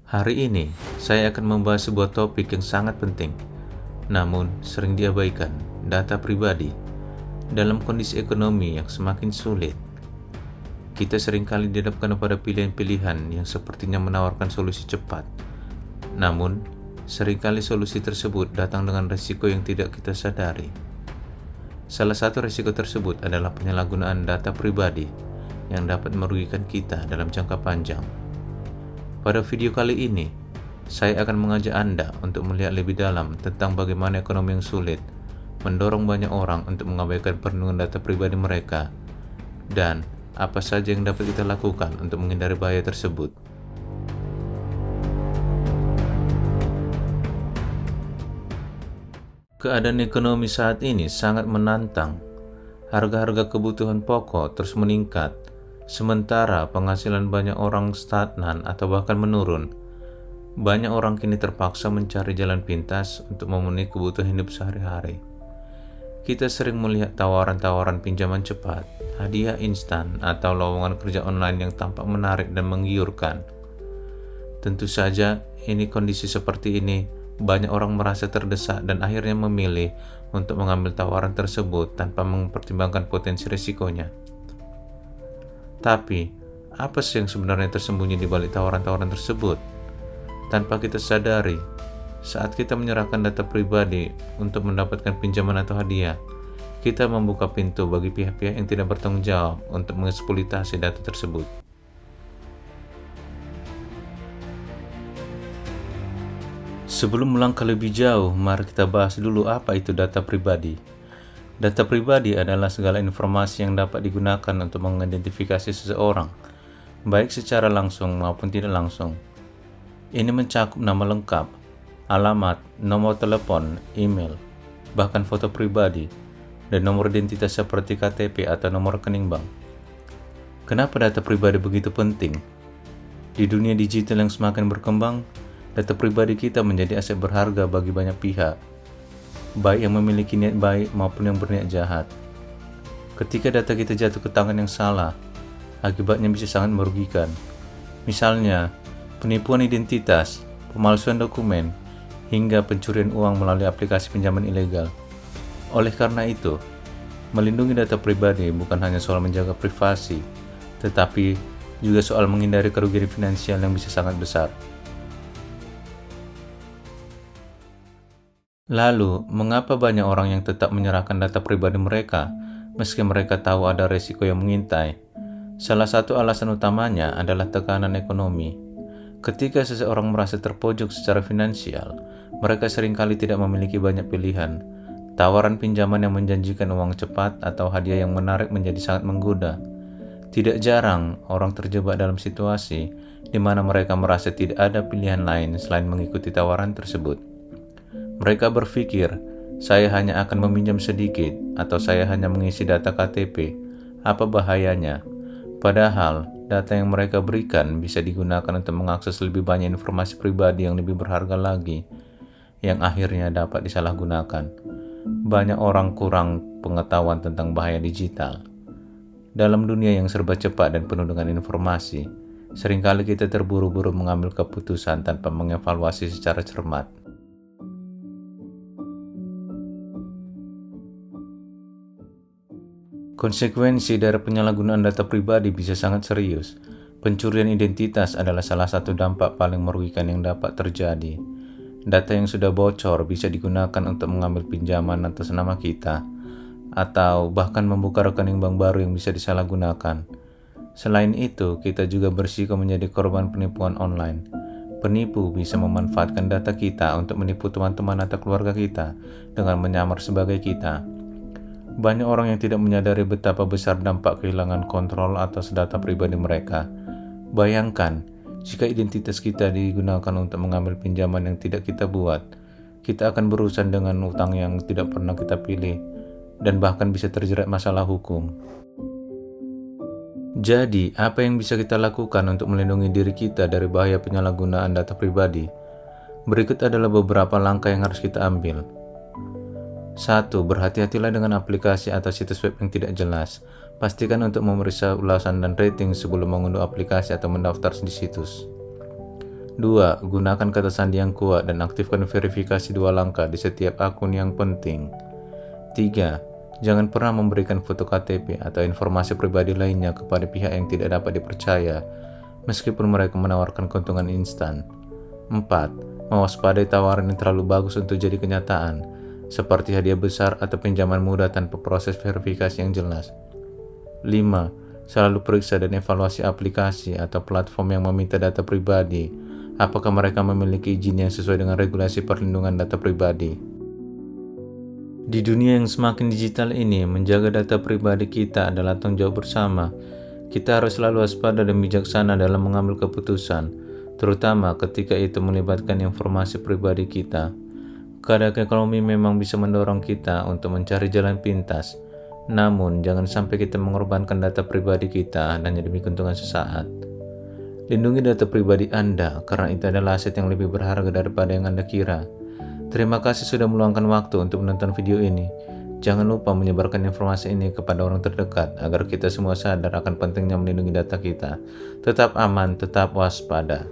Hari ini, saya akan membahas sebuah topik yang sangat penting, namun sering diabaikan, data pribadi. Dalam kondisi ekonomi yang semakin sulit, kita seringkali dihadapkan pada pilihan-pilihan yang sepertinya menawarkan solusi cepat. Namun, seringkali solusi tersebut datang dengan risiko yang tidak kita sadari. Salah satu risiko tersebut adalah penyalahgunaan data pribadi yang dapat merugikan kita dalam jangka panjang. Pada video kali ini, saya akan mengajak Anda untuk melihat lebih dalam tentang bagaimana ekonomi yang sulit mendorong banyak orang untuk mengabaikan perlindungan data pribadi mereka, dan apa saja yang dapat kita lakukan untuk menghindari bahaya tersebut. Keadaan ekonomi saat ini sangat menantang. Harga-harga kebutuhan pokok terus meningkat, sementara penghasilan banyak orang stagnan atau bahkan menurun. Banyak orang kini terpaksa mencari jalan pintas untuk memenuhi kebutuhan hidup sehari-hari. Kita sering melihat tawaran-tawaran pinjaman cepat, hadiah instan, atau lowongan kerja online yang tampak menarik dan menggiurkan. Tentu saja, kondisi seperti ini, banyak orang merasa terdesak dan akhirnya memilih untuk mengambil tawaran tersebut tanpa mempertimbangkan potensi risikonya. Tapi, apa sih yang sebenarnya tersembunyi di balik tawaran-tawaran tersebut? Tanpa kita sadari, saat kita menyerahkan data pribadi untuk mendapatkan pinjaman atau hadiah, kita membuka pintu bagi pihak-pihak yang tidak bertanggung jawab untuk mengeksploitasi data tersebut. Sebelum melangkah lebih jauh, mari kita bahas dulu apa itu data pribadi. Data pribadi adalah segala informasi yang dapat digunakan untuk mengidentifikasi seseorang, baik secara langsung maupun tidak langsung. Ini mencakup nama lengkap, alamat, nomor telepon, email, bahkan foto pribadi, dan nomor identitas seperti KTP atau nomor rekening bank. Kenapa data pribadi begitu penting? Di dunia digital yang semakin berkembang, data pribadi kita menjadi aset berharga bagi banyak pihak, baik yang memiliki niat baik maupun yang berniat jahat. Ketika data kita jatuh ke tangan yang salah, akibatnya bisa sangat merugikan. Misalnya, penipuan identitas, pemalsuan dokumen, hingga pencurian uang melalui aplikasi pinjaman ilegal. Oleh karena itu, melindungi data pribadi bukan hanya soal menjaga privasi, tetapi juga soal menghindari kerugian finansial yang bisa sangat besar. Lalu, mengapa banyak orang yang tetap menyerahkan data pribadi mereka, meski mereka tahu ada risiko yang mengintai? Salah satu alasan utamanya adalah tekanan ekonomi. Ketika seseorang merasa terpojok secara finansial, mereka seringkali tidak memiliki banyak pilihan. Tawaran pinjaman yang menjanjikan uang cepat atau hadiah yang menarik menjadi sangat menggoda. Tidak jarang orang terjebak dalam situasi di mana mereka merasa tidak ada pilihan lain selain mengikuti tawaran tersebut. Mereka berpikir, saya hanya akan meminjam sedikit atau saya hanya mengisi data KTP. Apa bahayanya? Padahal, data yang mereka berikan bisa digunakan untuk mengakses lebih banyak informasi pribadi yang lebih berharga lagi, yang akhirnya dapat disalahgunakan. Banyak orang kurang pengetahuan tentang bahaya digital. Dalam dunia yang serba cepat dan penuh dengan informasi, seringkali kita terburu-buru mengambil keputusan tanpa mengevaluasi secara cermat. Konsekuensi dari penyalahgunaan data pribadi bisa sangat serius. Pencurian identitas adalah salah satu dampak paling merugikan yang dapat terjadi. Data yang sudah bocor bisa digunakan untuk mengambil pinjaman atas nama kita, atau bahkan membuka rekening bank baru yang bisa disalahgunakan. Selain itu, kita juga berisiko menjadi korban penipuan online. Penipu bisa memanfaatkan data kita untuk menipu teman-teman atau keluarga kita dengan menyamar sebagai kita. Banyak orang yang tidak menyadari betapa besar dampak kehilangan kontrol atas data pribadi mereka. Bayangkan, jika identitas kita digunakan untuk mengambil pinjaman yang tidak kita buat, kita akan berurusan dengan utang yang tidak pernah kita pilih, dan bahkan bisa terjerat masalah hukum. Jadi, apa yang bisa kita lakukan untuk melindungi diri kita dari bahaya penyalahgunaan data pribadi? Berikut adalah beberapa langkah yang harus kita ambil. 1. Berhati-hatilah dengan aplikasi atau situs web yang tidak jelas. Pastikan untuk memeriksa ulasan dan rating sebelum mengunduh aplikasi atau mendaftar di situs. 2. Gunakan kata sandi yang kuat dan aktifkan verifikasi 2 langkah di setiap akun yang penting. 3. Jangan pernah memberikan foto KTP atau informasi pribadi lainnya kepada pihak yang tidak dapat dipercaya, meskipun mereka menawarkan keuntungan instan. 4. Mewaspadai tawaran yang terlalu bagus untuk jadi kenyataan, seperti hadiah besar atau pinjaman mudah tanpa proses verifikasi yang jelas. 5. Selalu periksa dan evaluasi aplikasi atau platform yang meminta data pribadi. Apakah mereka memiliki izin yang sesuai dengan regulasi perlindungan data pribadi? Di dunia yang semakin digital ini, menjaga data pribadi kita adalah tanggung jawab bersama. Kita harus selalu waspada dan bijaksana dalam mengambil keputusan, terutama ketika itu melibatkan informasi pribadi kita. Keadaan ekonomi memang bisa mendorong kita untuk mencari jalan pintas, namun jangan sampai kita mengorbankan data pribadi kita hanya demi keuntungan sesaat. Lindungi data pribadi Anda karena itu adalah aset yang lebih berharga daripada yang Anda kira. Terima kasih sudah meluangkan waktu untuk menonton video ini. Jangan lupa menyebarkan informasi ini kepada orang terdekat agar kita semua sadar akan pentingnya melindungi data kita. Tetap aman, tetap waspada.